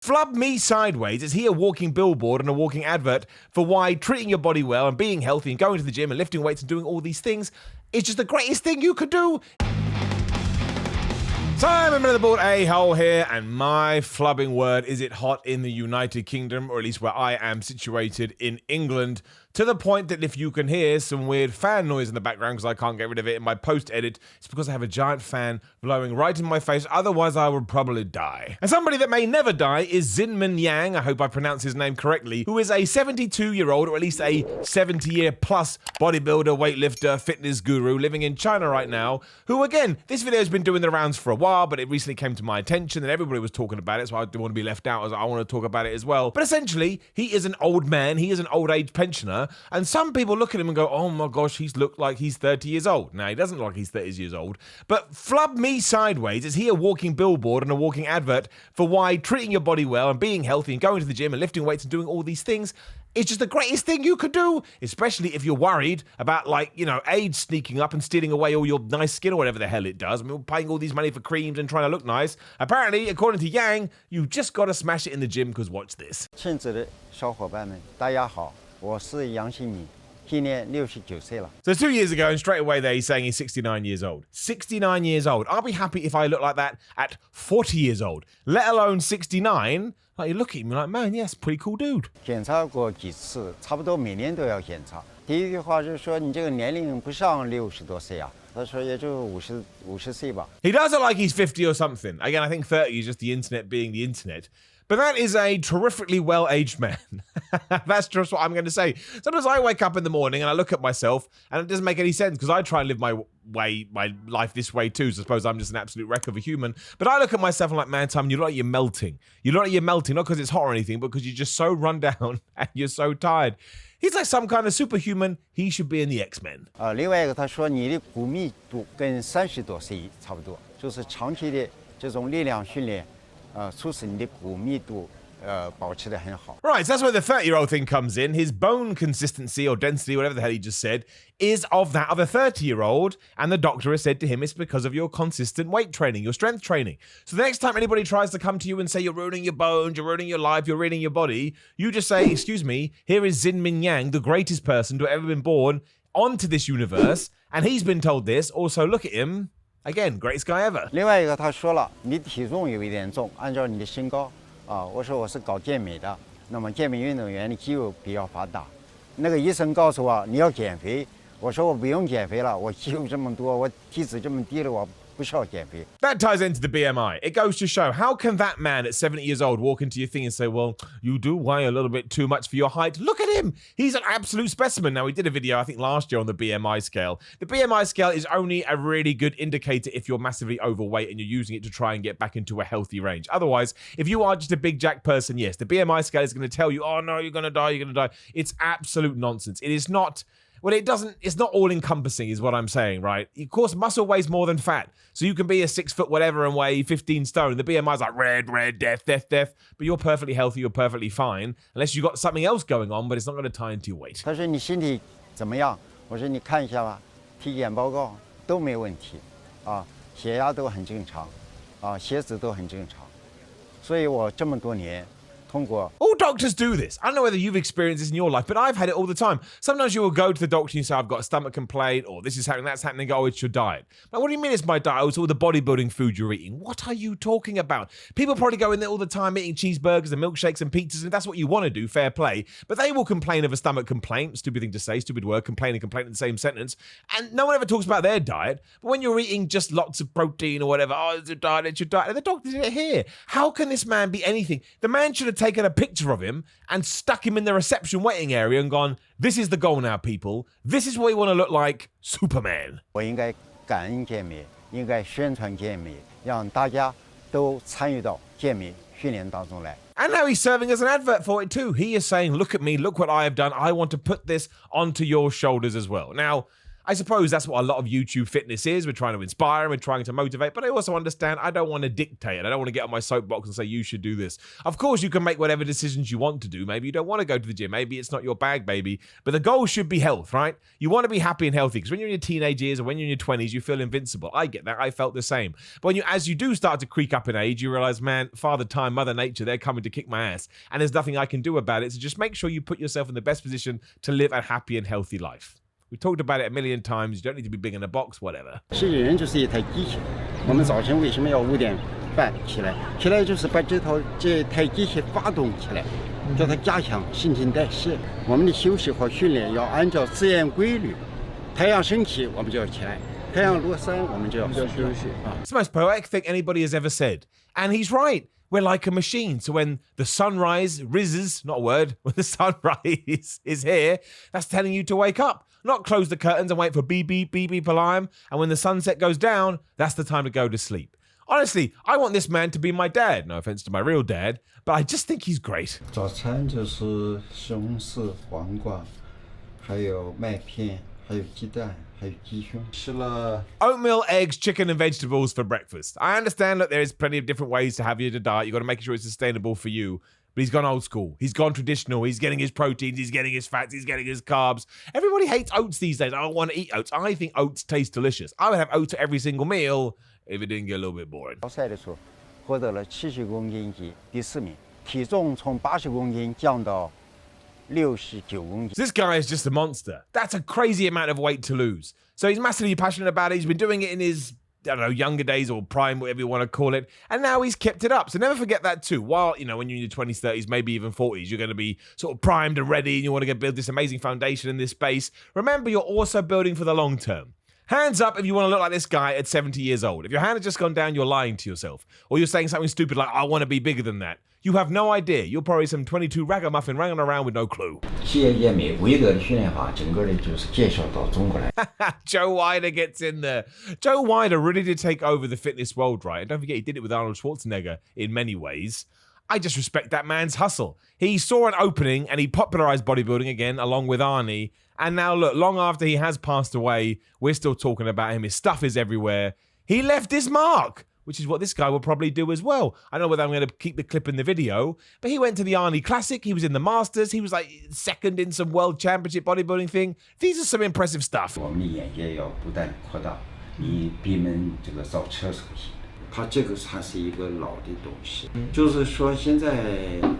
Flub me sideways, is he a walking billboard and a walking advert for why treating your body well and being healthy and going to the gym and lifting weights and doing all these things is just the greatest thing you could do? Simon Motherboard A-hole here, and my flubbing word, is it hot in the United Kingdom, or at least where I am situated in England, to the point that if you can hear some weird fan noise in the background because I can't get rid of it in my post-edit, it's because I have a giant fan blowing right in my face, otherwise I would probably die. And somebody that may never die is Xinmin Yang, I hope I pronounced his name correctly, who is a 72-year-old, or at least a 70-year-plus bodybuilder, weightlifter, fitness guru living in China right now, who, again, this video has been doing the rounds for a while, but it recently came to my attention and everybody was talking about it, so I didn't want to be left out as I want to talk about it as well. But essentially, he is an old man, he is an old age pensioner, and some people look at him and go, oh my gosh, he's looked like he's 30 years old. Now, he doesn't look like he's 30 years old, but flub me sideways, is he a walking billboard and a walking advert for why treating your body well and being healthy and going to the gym and lifting weights and doing all these things it's just the greatest thing you could do, especially if you're worried about, like, you know, AIDS sneaking up and stealing away all your nice skin or whatever the hell it does. I mean, we're paying all these money for creams and trying to look nice. Apparently, according to Yang, you just got to smash it in the gym because watch this. 亲子的小伙伴们，大家好，我是杨新敏，今年69岁了。 So 2 years ago, and straight away there, he's saying he's 69 years old. 69 years old. I'll be happy if I look like that at 40 years old, let alone 69. Like, you look at him, you're like, man, yes, pretty cool dude. 检查过几次，差不多每年都要检查。第一句话就是说，你这个年龄不上60多岁啊。他说也就50岁吧。 He does it like he's 50 or something. Again, I think 30 is just the internet being the internet. But that is a terrifically well-aged man. That's just what I'm going to say. Sometimes I wake up in the morning and I look at myself and it doesn't make any sense because I try and live my life this way too. So I suppose I'm just an absolute wreck of a human. But I look at myself and I'm like, man, Tom, you look like you're melting. You look like you're melting, not because it's hot or anything, but because you're just so run down and you're so tired. He's like some kind of superhuman. He should be in the X-Men. 另外一个他说你的骨密度跟30多岁差不多，就是长期的这种力量训练。 促使你的骨密度保持得很好。 Right, so that's where the 30-year-old thing comes in. His bone consistency or density, whatever the hell he just said, is of that of a 30-year-old, and the doctor has said to him it's because of your consistent weight training, your strength training. So the next time anybody tries to come to you and say you're ruining your bones, you're ruining your life, you're ruining your body, you just say, excuse me, here is Xinmin Yang, the greatest person to have ever been born onto this universe, and he's been told this. Also, look at him. Again, greatest guy ever. 另外一个他说了，你体重有一点重，按照你的身高啊，我说我是搞健美的，那么健美运动员的肌肉比较发达。那个医生告诉我你要减肥，我说我不用减肥了，我肌肉这么多，我体脂这么低了，我。 That ties into the BMI. It goes to show, how can that man at 70 years old walk into your thing and say, well, you do weigh a little bit too much for your height? Look at him. He's an absolute specimen. Now, we did a video, I think, last year on the BMI scale. The BMI scale is only a really good indicator if you're massively overweight and you're using it to try and get back into a healthy range. Otherwise, if you are just a big jack person, yes, the BMI scale is going to tell you, oh, no, you're going to die, you're going to die. It's absolute nonsense. It is not... Well, it's not all-encompassing is what I'm saying, right? Of course, muscle weighs more than fat. So you can be a 6 foot whatever and weigh 15 stone. The BMI is like red, death. But you're perfectly healthy, you're perfectly fine. Unless you've got something else going on, but it's not going to tie into your weight. 他说你身体怎么样？我说你看一下吧，体检报告都没问题，啊，血压都很正常，啊，血脂都很正常，所以我这么多年。 All doctors do this. I don't know whether you've experienced this in your life, but I've had it all the time. Sometimes you will go to the doctor and you say, I've got a stomach complaint, or this is happening, that's happening, go, oh, it's your diet. Like, what do you mean it's my diet? Oh, it's all the bodybuilding food you're eating. What are you talking about? People probably go in there all the time eating cheeseburgers and milkshakes and pizzas, and if that's what you want to do, fair play. But they will complain of a stomach complaint. Stupid thing to say, stupid word, complain and complaint in the same sentence. And no one ever talks about their diet. But when you're eating just lots of protein or whatever, oh, it's your diet, it's your diet. And the doctor did it here. How can this man be anything? The man should have taken a picture of him and stuck him in the reception waiting area and gone, this is the goal now, people. This is what we want to look like, Superman. 我应该感恩健美，应该宣传健美，让大家都参与到健美训练当中来。 And now he's serving as an advert for it too. He is saying, look at me, look what I have done. I want to put this onto your shoulders as well. Now, I suppose that's what a lot of YouTube fitness is. We're trying to inspire and we're trying to motivate, but I also understand I don't want to dictate. I don't want to get on my soapbox and say, you should do this. Of course, you can make whatever decisions you want to do. Maybe you don't want to go to the gym. Maybe it's not your bag, baby. But the goal should be health, right? You want to be happy and healthy because when you're in your teenage years or when you're in your 20s, you feel invincible. I get that. I felt the same. But as you do start to creak up in age, you realize, man, Father Time, Mother Nature, they're coming to kick my ass. And there's nothing I can do about it. So just make sure you put yourself in the best position to live a happy and healthy life. We've talked about it a million times. You don't need to be big in a box, whatever. 其实人就是一台机器。我们早晨为什么要5点半起来？起来就是把这台机器发动起来，叫它加强新陈代谢。我们的休息和训练要按照自然规律。太阳升起，我们就要起来；太阳落山，我们就要休息。It's the most poetic thing anybody has ever said, and he's right. We're like a machine. So when the sunrise rises, not a word, when the sunrise is here, that's telling you to wake up. Not close the curtains and wait for beep, beep, beep, beep alarm. And when the sunset goes down, that's the time to go to sleep. Honestly, I want this man to be my dad. No offense to my real dad, but I just think he's great. 早餐就是西红柿、黄瓜，还有麦片，还有鸡蛋。Oatmeal, eggs, chicken and vegetables for breakfast. I understand that there is plenty of different ways to have your diet. You've got to make sure it's sustainable for you. But he's gone old school. He's gone traditional. He's getting his proteins. He's getting his fats. He's getting his carbs. Everybody hates oats these days. I don't want to eat oats. I think oats taste delicious. I would have oats at every single meal if it didn't get a little bit boring. 赛的时候获得了70公斤级第4名，体重从80公斤降到69公斤。 This guy is just a monster. That's a crazy amount of weight to lose. So he's massively passionate about it. He's been doing it in his, I don't know, younger days or prime, whatever you want to call it. And now he's kept it up. So never forget that too. While, when you're in your 20s, 30s, maybe even 40s, you're going to be sort of primed and ready and you want to build this amazing foundation in this space. Remember, you're also building for the long term. Hands up if you want to look like this guy at 70 years old. If your hand has just gone down, you're lying to yourself. Or you're saying something stupid like, I want to be bigger than that. You have no idea. You're probably some 22 ragamuffin running around with no clue. Joe Weider gets in there. Joe Weider really did take over the fitness world, right? And don't forget, he did it with Arnold Schwarzenegger in many ways. I just respect that man's hustle. He saw an opening and he popularized bodybuilding again, along with Arnie. And now look, long after he has passed away, we're still talking about him. His stuff is everywhere. He left his mark, which is what this guy will probably do as well. I don't know whether I'm going to keep the clip in the video, but he went to the Arnie Classic. He was in the Masters. He was like second in some World Championship bodybuilding thing. These are some impressive stuff. 它这个还是一个老的东西，就是说现在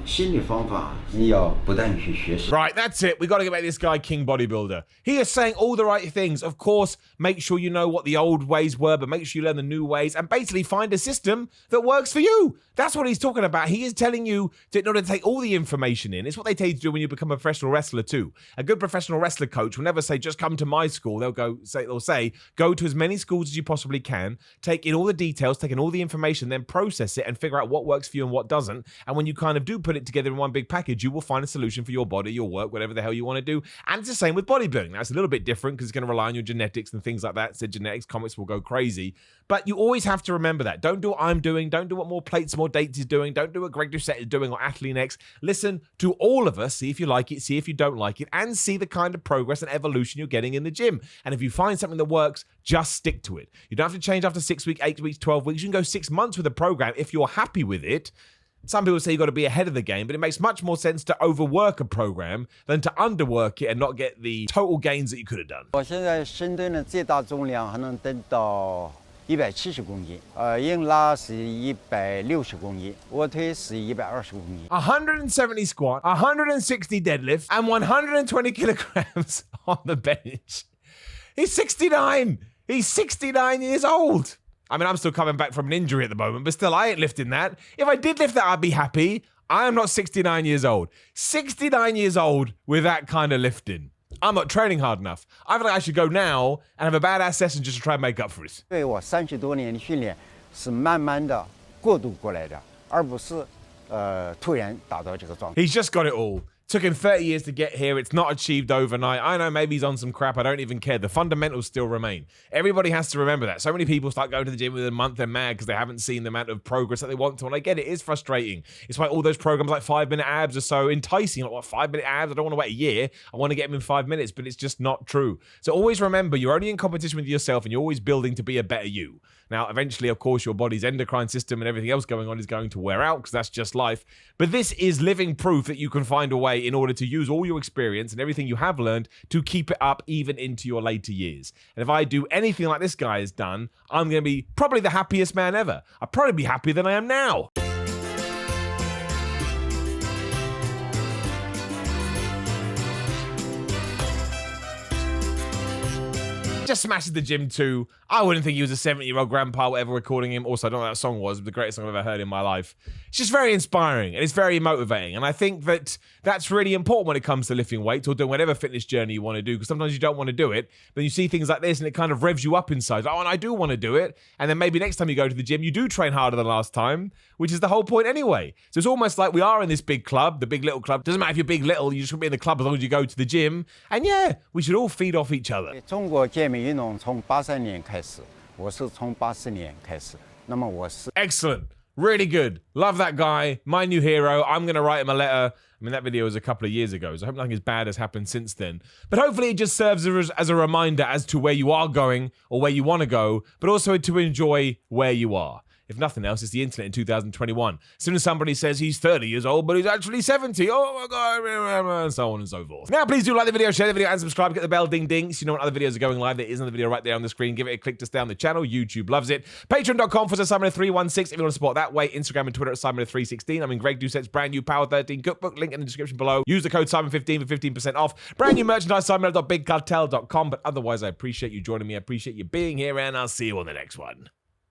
新的方法你要不断去学习。 Right, that's it. We got to get back this guy, King Bodybuilder. He is saying all the right things. Of course, make sure you know what the old ways were, but make sure you learn the new ways and basically find a system that works for you. That's what he's talking about. He is telling you to, in order to take all the information in. It's what they tell you to do when you become a professional wrestler too. A good professional wrestler coach will never say, just come to my school. They'll say, go to as many schools as you possibly can, take in all the details, take in all the information, then process it and figure out what works for you and what doesn't. And when you kind of do put it together in one big package, you will find a solution for your body, your work, whatever the hell you want to do. And it's the same with bodybuilding. Now, it's a little bit different because it's going to rely on your genetics and things like that. So genetics, comics will go crazy. But you always have to remember that. Don't do what I'm doing. Don't do what More Plates, More Dates is doing. Don't do what Greg Doucette is doing or Athlean X. Listen to all of us. See if you like it. See if you don't like it. And see the kind of progress and evolution you're getting in the gym. And if you find something that works, just stick to it. You don't have to change after 6 weeks, 8 weeks, 12 weeks. You can go 6 months with a program if you're happy with it. Some people say you've got to be ahead of the game, but it makes much more sense to overwork a program than to underwork it and not get the total gains that you could have done. 我现在深蹲的最大重量还能登到170公斤，硬拉是160公斤，卧推是120公斤。170 squat, 160 deadlift, and 120 kilograms on the bench. He's 69. He's 69 years old. I mean, I'm still coming back from an injury at the moment, but still, I ain't lifting that. If I did lift that, I'd be happy. I am not 69 years old. 69 years old with that kind of lifting. I'm not training hard enough. I feel like I should go now and have a badass session just to try and make up for it. 对我30多年的训练是慢慢的过渡过来的，而不是突然达到这个状态。 He's just got it all. Took him 30 years to get here. It's not achieved overnight. I know maybe he's on some crap. I don't even care. The fundamentals still remain. Everybody has to remember that. So many people start going to the gym within a month. They're mad because they haven't seen the amount of progress that they want to. And I get it. It's frustrating. It's why all those programs like 5-minute abs are so enticing. Like, what, 5-minute abs? I don't want to wait a year. I want to get them in 5 minutes, but it's just not true. So always remember, you're only in competition with yourself and you're always building to be a better you. Now, eventually, of course, your body's endocrine system and everything else going on is going to wear out because that's just life. But this is living proof that you can find a way in order to use all your experience and everything you have learned to keep it up even into your later years. And if I do anything like this guy has done, I'm going to be probably the happiest man ever. I'll probably be happier than I am now. Just smashed the gym too. I wouldn't think he was a 70-year-old grandpa, whatever recording him. Also, I don't know what that song was, but the greatest song I've ever heard in my life. It's just very inspiring and it's very motivating. And I think that that's really important when it comes to lifting weights or doing whatever fitness journey you want to do, because sometimes you don't want to do it, but you see things like this and it kind of revs you up inside. Oh, and I do want to do it. And then maybe next time you go to the gym, you do train harder than last time, which is the whole point anyway. So it's almost like we are in this big club, the big little club. Doesn't matter if you're big little, you just want to be in the club as long as you go to the gym. And yeah, we should all feed off each other. 中国健美运动从83年开始，我是从84年开始。那么我是 Excellent. Really good. Love that guy. My new hero. I'm going to write him a letter. I mean, that video was a couple of years ago, so I hope nothing as bad has happened since then. But hopefully it just serves as a reminder as to where you are going or where you want to go, but also to enjoy where you are. If nothing else, it's the internet in 2021. As soon as somebody says he's 30 years old, but he's actually 70, oh my God, and so on and so forth. Now, please do like the video, share the video, and subscribe. Get the bell ding ding so you know when other videos are going live. There is another video right there on the screen. Give it a click to stay on the channel. YouTube loves it. Patreon.com/Simon316 if you want to support that way. Instagram and Twitter at Simon316. I'm in Greg Doucette's brand new Power 13 cookbook. Link in the description below. Use the code Simon15 for 15% off. Brand new merchandise, Simon.bigcartel.com. But otherwise, I appreciate you joining me. I appreciate you being here, and I'll see you on the next one.